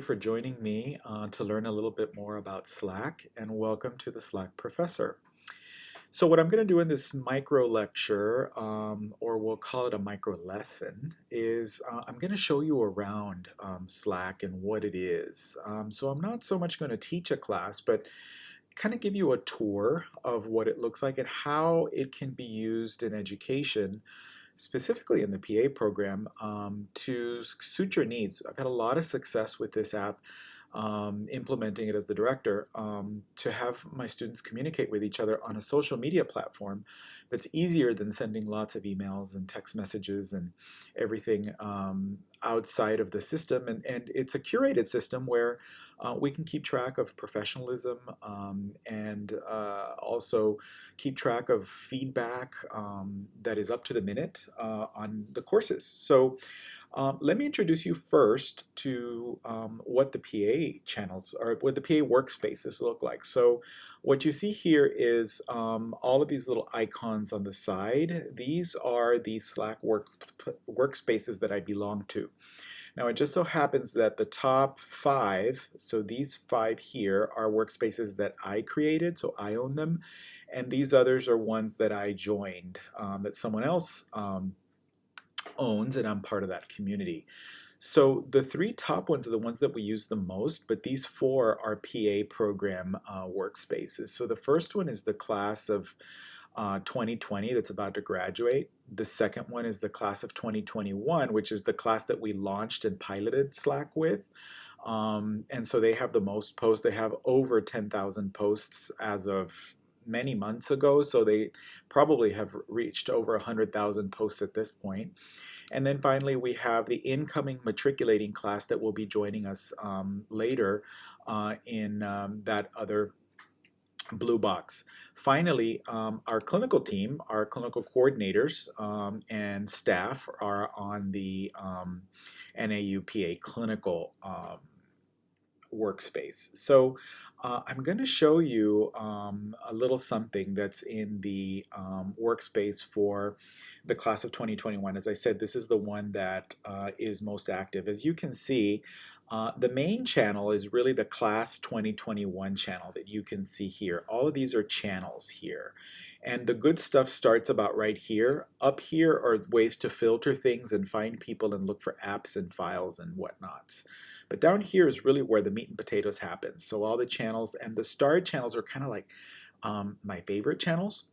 For joining me to learn a little bit more about Slack, and welcome to the Slack Professor. So what I'm going to do in this micro lecture, or we'll call it a micro lesson, is I'm going to show you around Slack and what it is. So I'm not so much going to teach a class, but kind of give you a tour of what it looks like and how it can be used in education, specifically in the PA program, to suit your needs. I've had a lot of success with this app, implementing it as the director, to have my students communicate with each other on a social media platform that's easier than sending lots of emails and text messages and everything outside of the system. And it's a curated system where we can keep track of professionalism, and also keep track of feedback that is up to the minute on the courses. So let me introduce you first to what the PA channels or what the PA workspaces look like. So what you see here is all of these little icons on the side. These are the Slack workspaces that I belong to. Now it just so happens that the top five, so these five here, are workspaces that I created, so I own them, and these others are ones that I joined, that someone else owns, and I'm part of that community. So the three top ones are the ones that we use the most, but these four are PA program workspaces. So the first one is the class of 2020 that's about to graduate. The second one is the class of 2021, which is the class that we launched and piloted Slack with. And so they have the most posts. They have over 10,000 posts as of many months ago, so they probably have reached over 100,000 posts at this point. And then finally, we have the incoming matriculating class that will be joining us later in that other blue box. Finally, our clinical team, our clinical coordinators and staff are on the NAUPA clinical workspace. So I'm going to show you a little something that's in the workspace for the class of 2021. As I said, this is the one that is most active. As you can see, the main channel is really the class 2021 channel that you can see here. All of these are channels here. And the good stuff starts about right here. Up here are ways to filter things and find people and look for apps and files and whatnots. But down here is really where the meat and potatoes happen. So all the channels, and the starred channels are kind of like my favorite channels.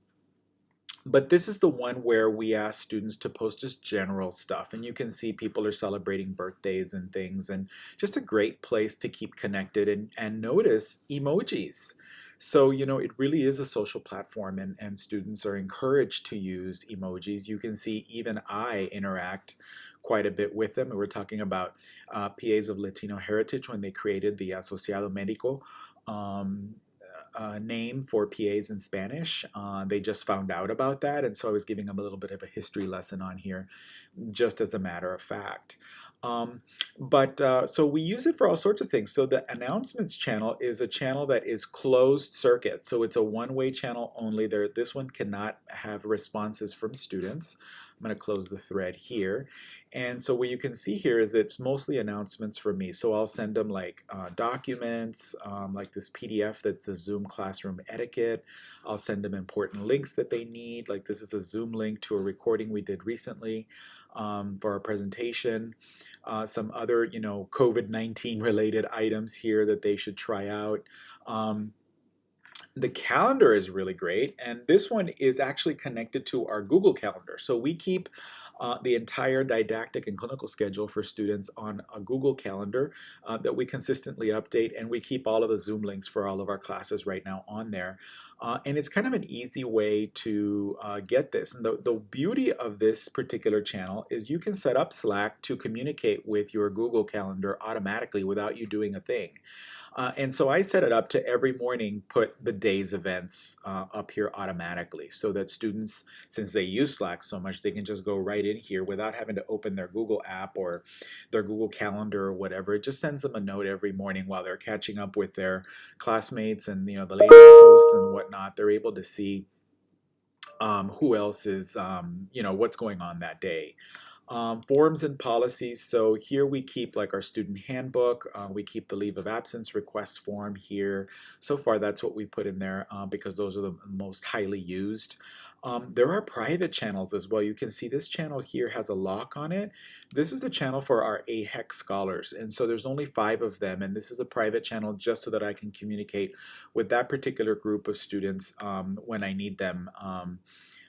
But this is the one where we ask students to post just general stuff, and you can see people are celebrating birthdays and things, and just a great place to keep connected and notice emojis. So, you know, it really is a social platform, and students are encouraged to use emojis. You can see even I interact quite a bit with them. We're talking about PAs of Latino heritage when they created the Asociado Médico name for PAs in Spanish. They just found out about that, and so I was giving them a little bit of a history lesson on here, just as a matter of fact. So we use it for all sorts of things. So the announcements channel is a channel that is closed circuit. So it's a one-way channel only. This one cannot have responses from students. I'm going to close the thread here. And so what you can see here is that it's mostly announcements for me. So I'll send them like documents, like this PDF that's the Zoom classroom etiquette. I'll send them important links that they need. Like this is a Zoom link to a recording we did recently for our presentation. Some other, you know, COVID-19 related items here that they should try out. The calendar is really great, and this one is actually connected to our Google Calendar. So we keep the entire didactic and clinical schedule for students on a Google Calendar that we consistently update, and we keep all of the Zoom links for all of our classes right now on there. And it's kind of an easy way to get this. And the beauty of this particular channel is you can set up Slack to communicate with your Google Calendar automatically without you doing a thing. And so I set it up to every morning put the day's events up here automatically so that students, since they use Slack so much, they can just go right in here without having to open their Google app or their Google Calendar or whatever. It just sends them a note every morning while they're catching up with their classmates and, you know, the latest posts and whatnot. They're able to see who else is, you know, what's going on that day. Forms and policies. So here we keep like our student handbook. We keep the leave of absence request form here. So far, that's what we put in there because those are the most highly used. There are private channels as well. You can see this channel here has a lock on it. This is a channel for our AHEC scholars. And so there's only 5 of them. And this is a private channel just so that I can communicate with that particular group of students when I need them.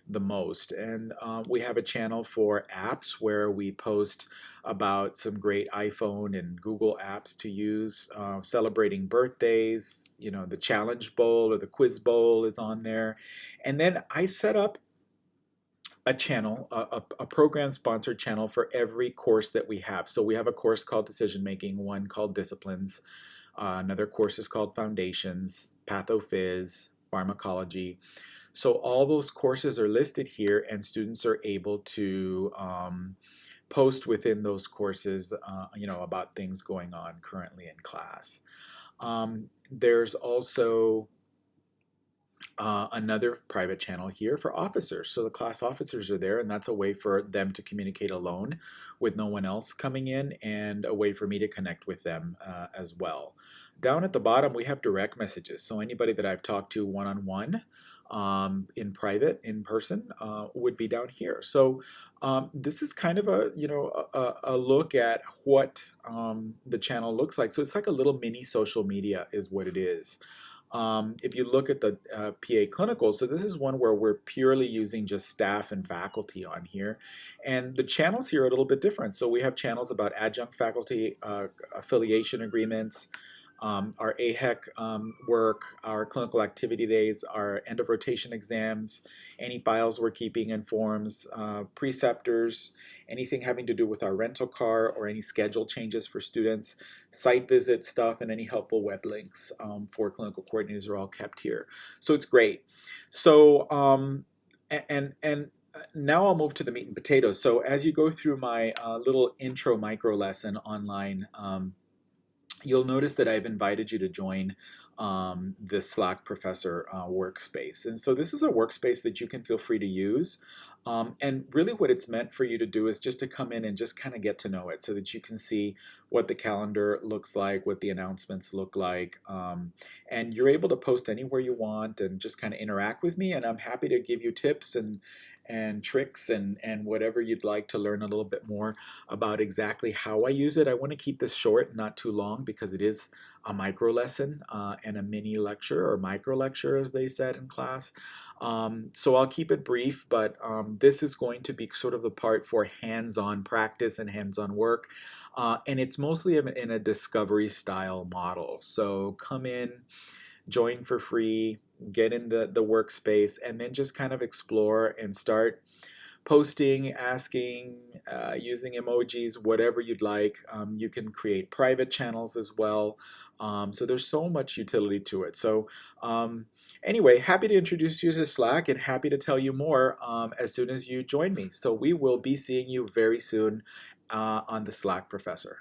The most. And we have a channel for apps where we post about some great iPhone and Google apps to use, celebrating birthdays. You know, the Challenge Bowl or the Quiz Bowl is on there. And then I set up a channel, a program sponsored channel for every course that we have. So we have a course called Decision Making, one called Disciplines, another course is called Foundations, Pathophys, Pharmacology. So all those courses are listed here, and students are able to post within those courses, you know, about things going on currently in class. There's also another private channel here for officers. So the class officers are there, and that's a way for them to communicate alone with no one else coming in, and a way for me to connect with them as well. Down at the bottom, we have direct messages. So anybody that I've talked to one-on-one, in private, in person, would be down here. So this is kind of a, you know, a look at what the channel looks like. So it's like a little mini social media is what it is. If you look at the PA Clinical, so this is one where we're purely using just staff and faculty on here. And the channels here are a little bit different. So we have channels about adjunct faculty affiliation agreements, our AHEC work, our clinical activity days, our end of rotation exams, any files we're keeping in forms, preceptors, anything having to do with our rental car or any schedule changes for students, site visit stuff, and any helpful web links for clinical coordinators are all kept here. So it's great. So, and now I'll move to the meat and potatoes. So as you go through my little intro micro lesson online, you'll notice that I've invited you to join the Slack Professor workspace. And so this is a workspace that you can feel free to use. And really what it's meant for you to do is just to come in and just kind of get to know it so that you can see what the calendar looks like, what the announcements look like. And you're able to post anywhere you want and just kind of interact with me. And I'm happy to give you tips and tricks and whatever you'd like to learn a little bit more about exactly how I use it. I want to keep this short, not too long, because it is a micro lesson and a mini lecture, or micro lecture as they said in class. So I'll keep it brief, but this is going to be sort of the part for hands-on practice and hands-on work. And it's mostly in a discovery style model. So come in, join for free, get in the workspace, and then just kind of explore and start posting, asking, using emojis, whatever you'd like. You can create private channels as well. So there's so much utility to it. So anyway, happy to introduce you to Slack and happy to tell you more as soon as you join me. So we will be seeing you very soon on the Slack Professor.